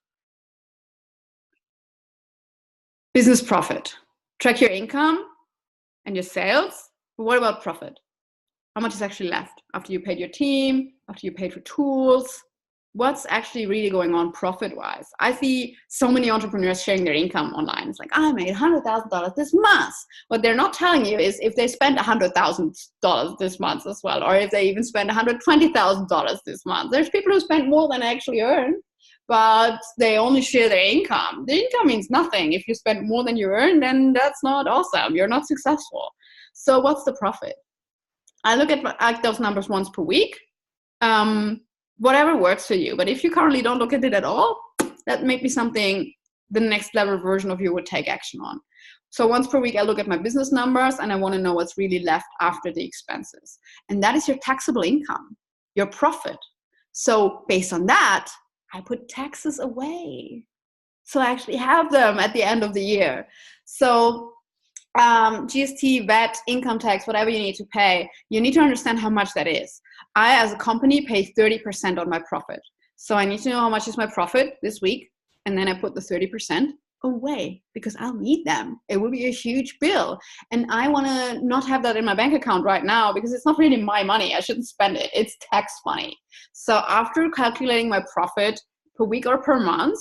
Business profit. Track your income and your sales. But what about profit? How much is actually left after you paid your team, after you paid for tools? What's actually really going on profit-wise? I see so many entrepreneurs sharing their income online. It's like, I made $100,000 this month. What they're not telling you is if they spend $100,000 this month as well, or if they even spend $120,000 this month. There's people who spend more than they actually earn, but they only share their income. The income means nothing. If you spend more than you earn, then that's not awesome. You're not successful. So what's the profit? I look at those numbers once per week. Whatever works for you. But if you currently don't look at it at all, that may be something the next level version of you would take action on. So once per week, I look at my business numbers and I want to know what's really left after the expenses. And that is your taxable income, your profit. So based on that, I put taxes away. So I actually have them at the end of the year. So GST, VAT, income tax, whatever you need to pay, you need to understand how much that is. I, as a company, pay 30% on my profit. So I need to know how much is my profit this week, and then I put the 30% away because I'll need them. It will be a huge bill. And I want to not have that in my bank account right now because it's not really my money. I shouldn't spend it. It's tax money. So after calculating my profit per week or per month,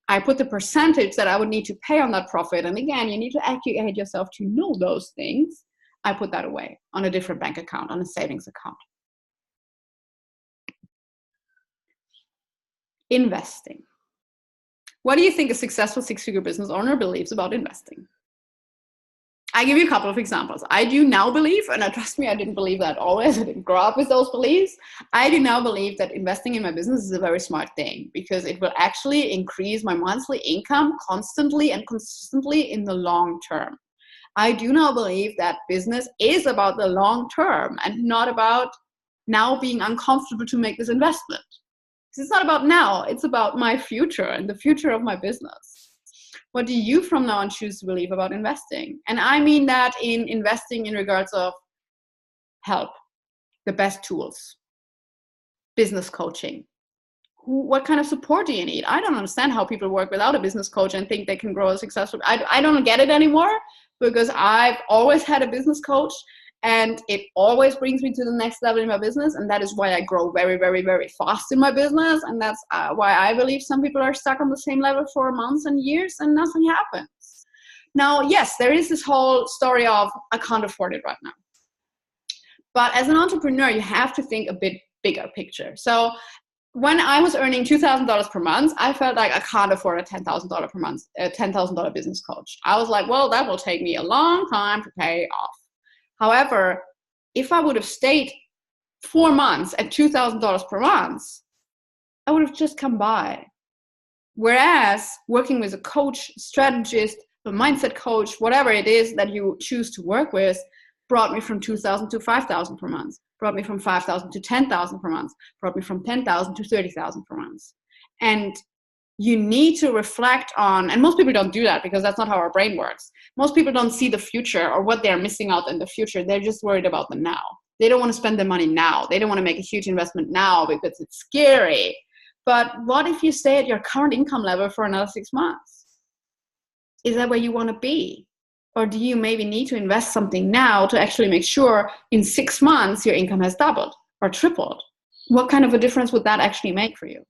I put the percentage that I would need to pay on that profit. And again, you need to educate yourself to know those things. I put that away on a different bank account, on a savings account. Investing. What do you think a successful six-figure business owner believes about investing? I give you a couple of examples. I do now believe, and trust me, I didn't believe that always. I didn't grow up with those beliefs. I do now believe that investing in my business is a very smart thing because it will actually increase my monthly income constantly and consistently in the long term. I do now believe that business is about the long term and not about now being uncomfortable to make this investment. It's not about now, it's about my future and the future of my business. What do you from now on choose to believe about investing? And I mean that in investing in regards of help, the best tools, business coaching. What kind of support do you need? I don't understand how people work without a business coach and think they can grow successfully. I don't get it anymore because I've always had a business coach. And it always brings me to the next level in my business. And that is why I grow very, very, very fast in my business. And that's why I believe some people are stuck on the same level for months and years and nothing happens. Now, yes, there is this whole story of I can't afford it right now. But as an entrepreneur, you have to think a bit bigger picture. So when I was earning $2,000 per month, I felt like I can't afford a $10,000 per month, a $10,000 business coach. I was like, well, that will take me a long time to pay off. However, if I would have stayed 4 months at $2,000 per month, I would have just come by. Whereas working with a coach, strategist, a mindset coach, whatever it is that you choose to work with, brought me from 2,000 to 5,000 per month, brought me from 5,000 to 10,000 per month, brought me from 10,000 to 30,000 per month. And you need to reflect on, and most people don't do that because that's not how our brain works. Most people don't see the future or what they're missing out in the future. They're just worried about the now. They don't want to spend the money now. They don't want to make a huge investment now because it's scary. But what if you stay at your current income level for another 6 months? Is that where you want to be? Or do you maybe need to invest something now to actually make sure in 6 months your income has doubled or tripled? What kind of a difference would that actually make for you?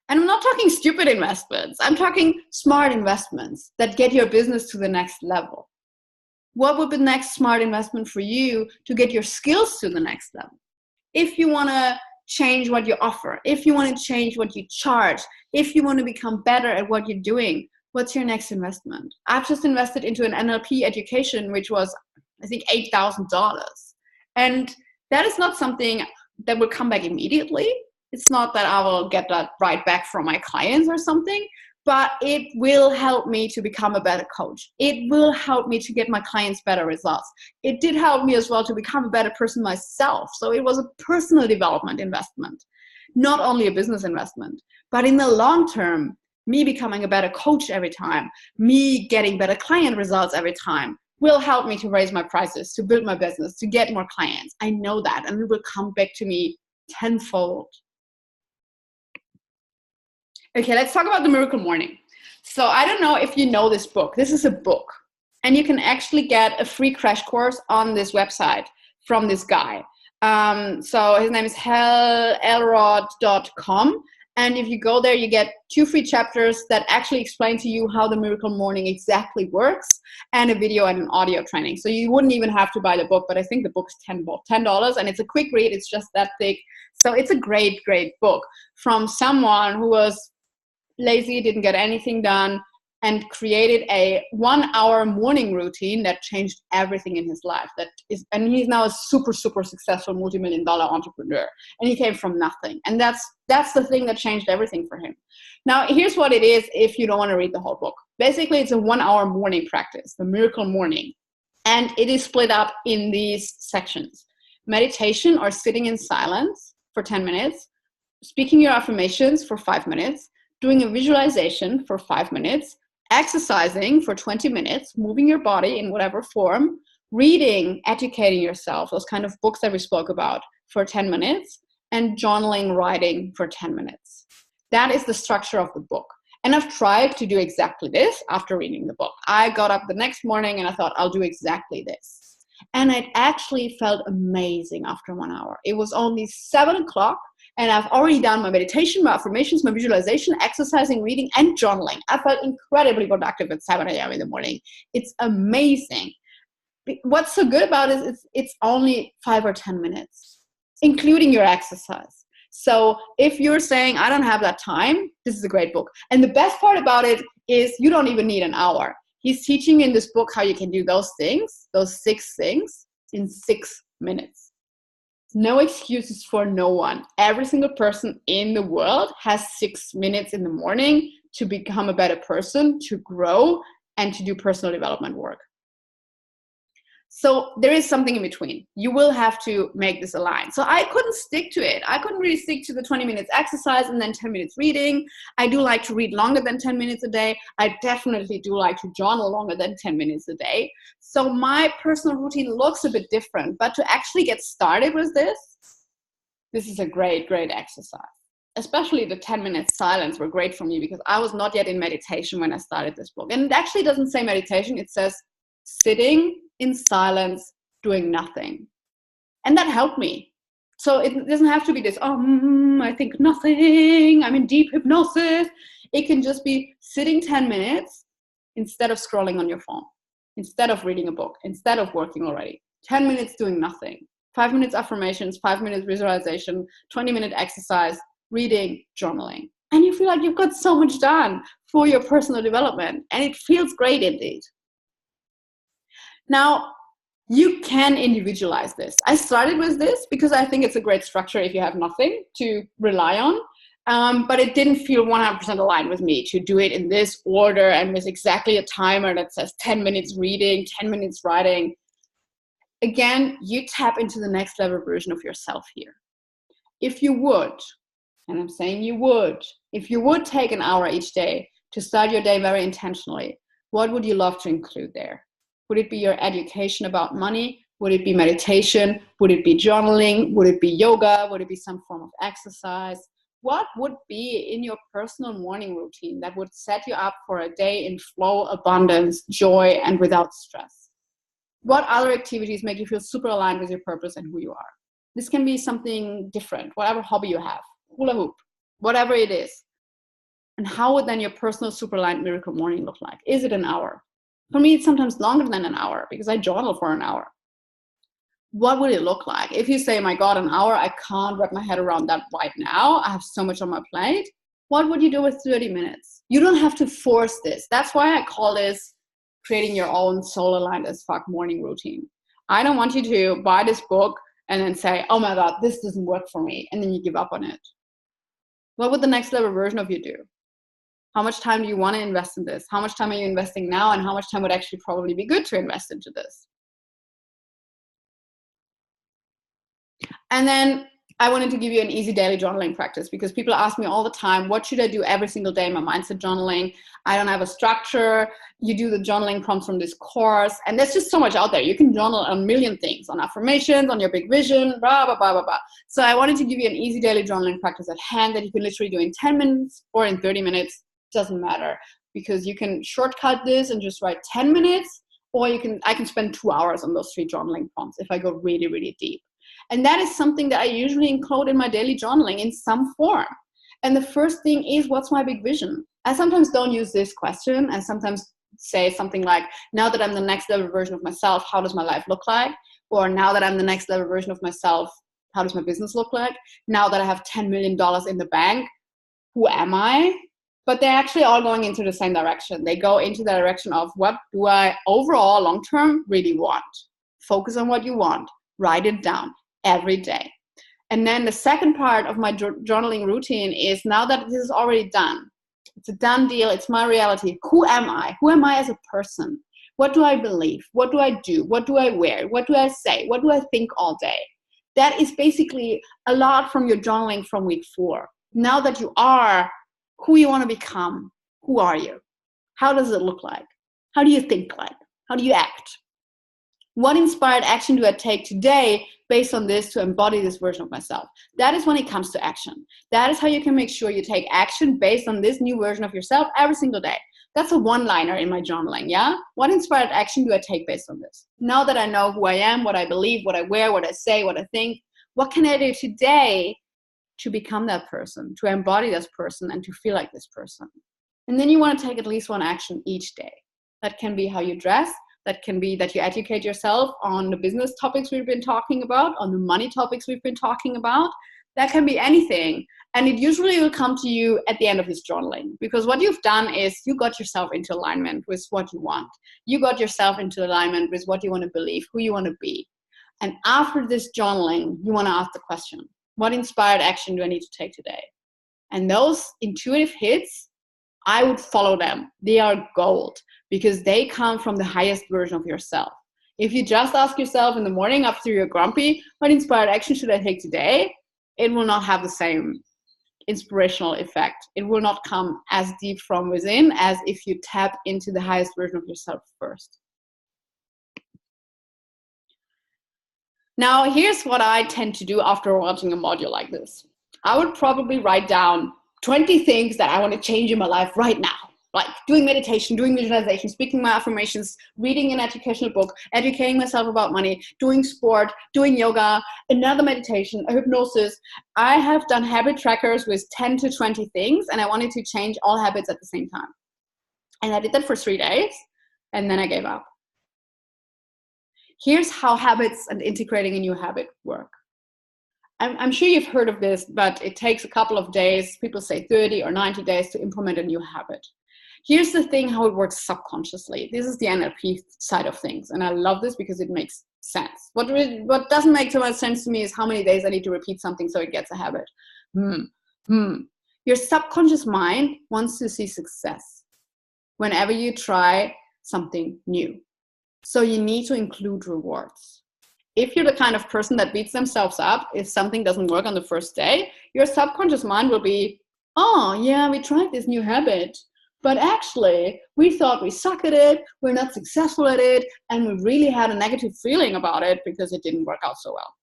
And I'm not talking stupid investments. I'm talking smart investments that get your business to the next level. What would be the next smart investment for you to get your skills to the next level? If you want to change what you offer, if you want to change what you charge, if you want to become better at what you're doing, what's your next investment? I've just invested into an NLP education, which was, I think, $8,000. And that is not something that will come back immediately. It's not that I will get that right back from my clients or something, but it will help me to become a better coach. It will help me to get my clients better results. It did help me as well to become a better person myself. So it was a personal development investment, not only a business investment. But in the long term, me becoming a better coach every time, me getting better client results every time will help me to raise my prices, to build my business, to get more clients. I know that, and it will come back to me tenfold. Okay, let's talk about the Miracle Morning. So I don't know if you know this book. This is a book, and you can actually get a free crash course on this website from this guy. So his name is hellelrod.com. And if you go there, you get 2 free chapters that actually explain to you how the Miracle Morning exactly works, and a video and an audio training. So you wouldn't even have to buy the book, but I think the book's $10, and it's a quick read. It's just that thick. So it's a great, great book from someone who was lazy, didn't get anything done, and created a 1-hour morning routine that changed everything in his life. And he's now a super, super successful multi-million-dollar entrepreneur. And he came from nothing. And that's the thing that changed everything for him. Now, here's what it is if you don't want to read the whole book. Basically, it's a 1-hour morning practice, the Miracle Morning. And it is split up in these sections: meditation, or sitting in silence for 10 minutes, speaking your affirmations for 5 minutes, doing a visualization for 5 minutes, exercising for 20 minutes, moving your body in whatever form, reading, educating yourself, those kind of books that we spoke about, for 10 minutes, and journaling, writing for 10 minutes. That is the structure of the book. And I've tried to do exactly this after reading the book. I got up the next morning and I thought, I'll do exactly this. And it actually felt amazing after 1 hour. It was only 7 o'clock. And I've already done my meditation, my affirmations, my visualization, exercising, reading, and journaling. I felt incredibly productive at 7 a.m. in the morning. It's amazing. What's so good about it is it's only 5 or 10 minutes, including your exercise. So if you're saying, I don't have that time, this is a great book. And the best part about it is you don't even need an hour. He's teaching in this book how you can do those things, those 6 things, in 6 minutes. No excuses for no one. Every single person in the world has 6 minutes in the morning to become a better person, to grow, and to do personal development work. So there is something in between. You will have to make this align. So I couldn't stick to it. I couldn't really stick to the 20 minutes exercise and then 10 minutes reading. I do like to read longer than 10 minutes a day. I definitely do like to journal longer than 10 minutes a day. So my personal routine looks a bit different. But to actually get started with this is a great, great exercise. Especially the 10 minutes silence were great for me because I was not yet in meditation when I started this book. And it actually doesn't say meditation. It says sitting in silence, doing nothing. And that helped me. So it doesn't have to be this, I think nothing, I'm in deep hypnosis. It can just be sitting 10 minutes instead of scrolling on your phone, instead of reading a book, instead of working already. 10 minutes doing nothing. 5 minutes affirmations, 5 minutes visualization, 20-minute exercise, reading, journaling. And you feel like you've got so much done for your personal development. And it feels great indeed. Now, you can individualize this. I started with this because I think it's a great structure if you have nothing to rely on. But it didn't feel 100% aligned with me to do it in this order and with exactly a timer that says 10 minutes reading, 10 minutes writing. Again, you tap into the next level version of yourself here. If you would, and I'm saying you would, if you would take an hour each day to start your day very intentionally, what would you love to include there? Would it be your education about money? Would it be meditation? Would it be journaling? Would it be yoga? Would it be some form of exercise? What would be in your personal morning routine that would set you up for a day in flow, abundance, joy, and without stress? What other activities make you feel super aligned with your purpose and who you are? This can be something different, whatever hobby you have, hula hoop, whatever it is. And how would then your personal super aligned miracle morning look like? Is it an hour? For me, it's sometimes longer than an hour because I journal for an hour. What would it look like? If you say, my God, an hour, I can't wrap my head around that right now. I have so much on my plate. What would you do with 30 minutes? You don't have to force this. That's why I call this creating your own soul aligned as fuck morning routine. I don't want you to buy this book and then say, oh my God, this doesn't work for me. And then you give up on it. What would the next level version of you do? How much time do you want to invest in this? How much time are you investing now? And how much time would actually probably be good to invest into this? And then I wanted to give you an easy daily journaling practice because people ask me all the time, what should I do every single day in my mindset journaling? I don't have a structure. You do the journaling prompts from this course. And there's just so much out there. You can journal on a million things, on affirmations, on your big vision, blah, blah, blah, blah, blah. So I wanted to give you an easy daily journaling practice at hand that you can literally do in 10 minutes or in 30 minutes. Doesn't matter, because you can shortcut this and just write 10 minutes, or I can spend 2 hours on those 3 journaling prompts if I go really, really deep. And that is something that I usually include in my daily journaling in some form. And the first thing is, what's my big vision? I sometimes don't use this question. I sometimes say something like, now that I'm the next level version of myself, how does my life look like? Or now that I'm the next level version of myself, how does my business look like? Now that I have $10 million in the bank, who am I? But they're actually all going into the same direction. They go into the direction of, what do I overall long-term really want? Focus on what you want. Write it down every day. And then the second part of my journaling routine is, now that this is already done, it's a done deal, it's my reality. Who am I? Who am I as a person? What do I believe? What do I do? What do I wear? What do I say? What do I think all day? That is basically a lot from your journaling from week 4. Now that you are who you want to become, who are you? How does it look like? How do you think like? How do you act? What inspired action do I take today based on this to embody this version of myself? That is when it comes to action. That is how you can make sure you take action based on this new version of yourself every single day. That's a one-liner in my journaling, yeah? What inspired action do I take based on this? Now that I know who I am, what I believe, what I wear, what I say, what I think, what can I do today to become that person, to embody this person, and to feel like this person? And then you want to take at least one action each day. That can be how you dress. That can be that you educate yourself on the business topics we've been talking about, on the money topics we've been talking about. That can be anything. And it usually will come to you at the end of this journaling, because what you've done is you got yourself into alignment with what you want. You got yourself into alignment with what you want to believe, who you want to be. And after this journaling, you want to ask the question, what inspired action do I need to take today? And those intuitive hits, I would follow them. They are gold because they come from the highest version of yourself. If you just ask yourself in the morning after you're grumpy, what inspired action should I take today? It will not have the same inspirational effect. It will not come as deep from within as if you tap into the highest version of yourself first. Now, here's what I tend to do after watching a module like this. I would probably write down 20 things that I want to change in my life right now. Like doing meditation, doing visualization, speaking my affirmations, reading an educational book, educating myself about money, doing sport, doing yoga, another meditation, a hypnosis. I have done habit trackers with 10 to 20 things, and I wanted to change all habits at the same time. And I did that for 3 days, and then I gave up. Here's how habits and integrating a new habit work. I'm sure you've heard of this, but it takes a couple of days. People say 30 or 90 days to implement a new habit. Here's the thing, how it works subconsciously. This is the NLP side of things. And I love this because it makes sense. What doesn't make so much sense to me is how many days I need to repeat something so it gets a habit. Your subconscious mind wants to see success whenever you try something new. So you need to include rewards. If you're the kind of person that beats themselves up if something doesn't work on the first day, your subconscious mind will be, oh yeah, we tried this new habit, but actually we thought we suck at it, we're not successful at it, and we really had a negative feeling about it because it didn't work out so well.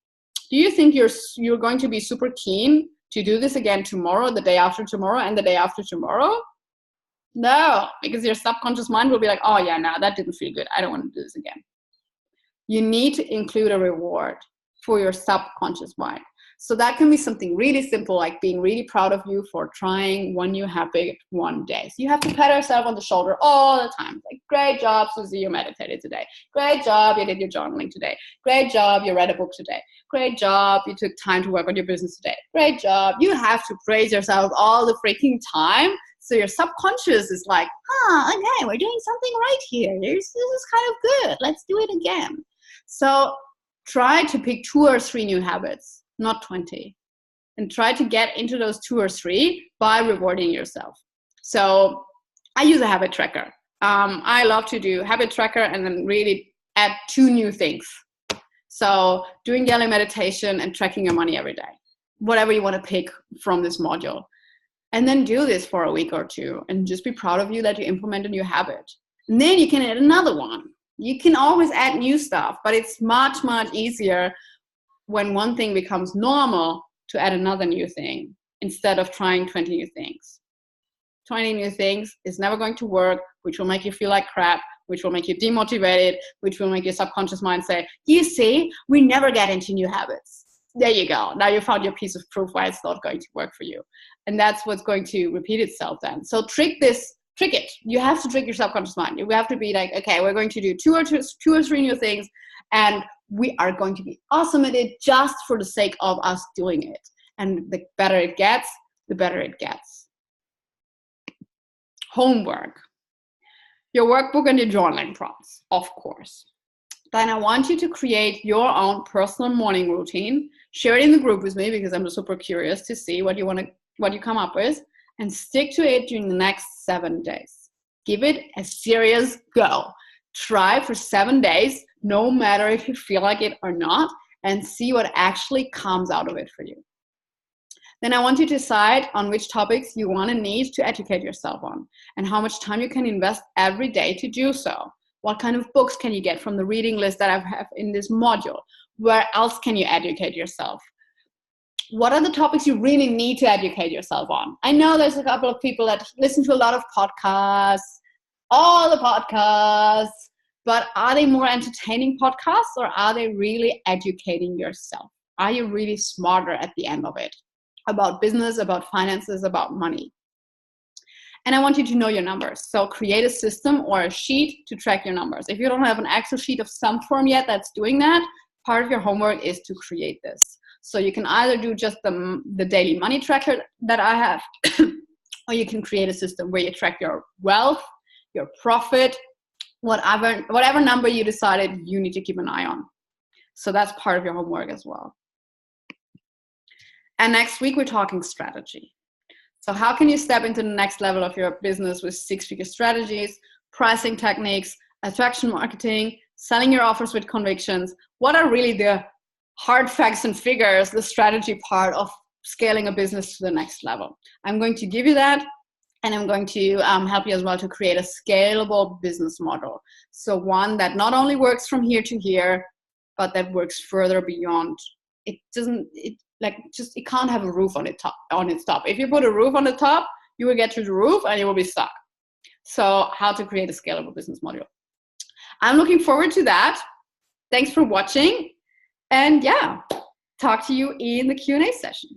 Do you think you're going to be super keen to do this again tomorrow, the day after tomorrow, and the day after tomorrow? No, because your subconscious mind will be like, oh yeah, no, that didn't feel good. I don't want to do this again. You need to include a reward for your subconscious mind. So that can be something really simple, like being really proud of you for trying one new habit one day. So you have to pat yourself on the shoulder all the time. Like, great job, Susie, you meditated today. Great job, you did your journaling today. Great job, you read a book today. Great job, you took time to work on your business today. Great job. You have to praise yourself all the freaking time. So your subconscious is like, okay, we're doing something right here. This is kind of good. Let's do it again. So try to pick 2 or 3 new habits, not 20. And try to get into those 2 or 3 by rewarding yourself. So I use a habit tracker. I love to do habit tracker and then really add 2 new things. So doing daily meditation and tracking your money every day, whatever you want to pick from this module. And then do this for a week or 2 and just be proud of you that you implement a new habit. And then you can add another one. You can always add new stuff, but it's much, much easier when one thing becomes normal to add another new thing instead of trying 20 new things. 20 new things is never going to work, which will make you feel like crap, which will make you demotivated, which will make your subconscious mind say, you see, we never get into new habits. There you go. Now you found your piece of proof why it's not going to work for you. And that's what's going to repeat itself then. So trick it. You have to trick your subconscious mind. You have to be like, okay, we're going to do 2 or 3 new things, and we are going to be awesome at it just for the sake of us doing it. And the better it gets, the better it gets. Homework. Your workbook and your journaling prompts, of course. Then I want you to create your own personal morning routine. Share it in the group with me because I'm super curious to see what you come up with, and stick to it during the next 7 days. Give it a serious go. Try for 7 days, no matter if you feel like it or not, and see what actually comes out of it for you. Then I want you to decide on which topics you want and need to educate yourself on, and how much time you can invest every day to do so. What kind of books can you get from the reading list that I have in this module? Where else can you educate yourself? What are the topics you really need to educate yourself on? I know there's a couple of people that listen to a lot of podcasts, all the podcasts, but are they more entertaining podcasts, or are they really educating yourself? Are you really smarter at the end of it about business, about finances, about money? And I want you to know your numbers. So create a system or a sheet to track your numbers. If you don't have an Excel sheet of some form yet that's doing that, part of your homework is to create this. So you can either do just the daily money tracker that I have, or you can create a system where you track your wealth, your profit, whatever number you decided you need to keep an eye on. So that's part of your homework as well. And next week, we're talking strategy. So how can you step into the next level of your business with 6-figure strategies, pricing techniques, attraction marketing, selling your offers with convictions? What are really the hard facts and figures, the strategy part of scaling a business to the next level? I'm going to give you that, and I'm going to help you as well to create a scalable business model. So one that not only works from here to here, but that works further beyond. It can't have a roof on its top. If you put a roof on the top, you will get to the roof and you will be stuck. So how to create a scalable business model. I'm looking forward to that. Thanks for watching. And yeah, talk to you in the Q&A session.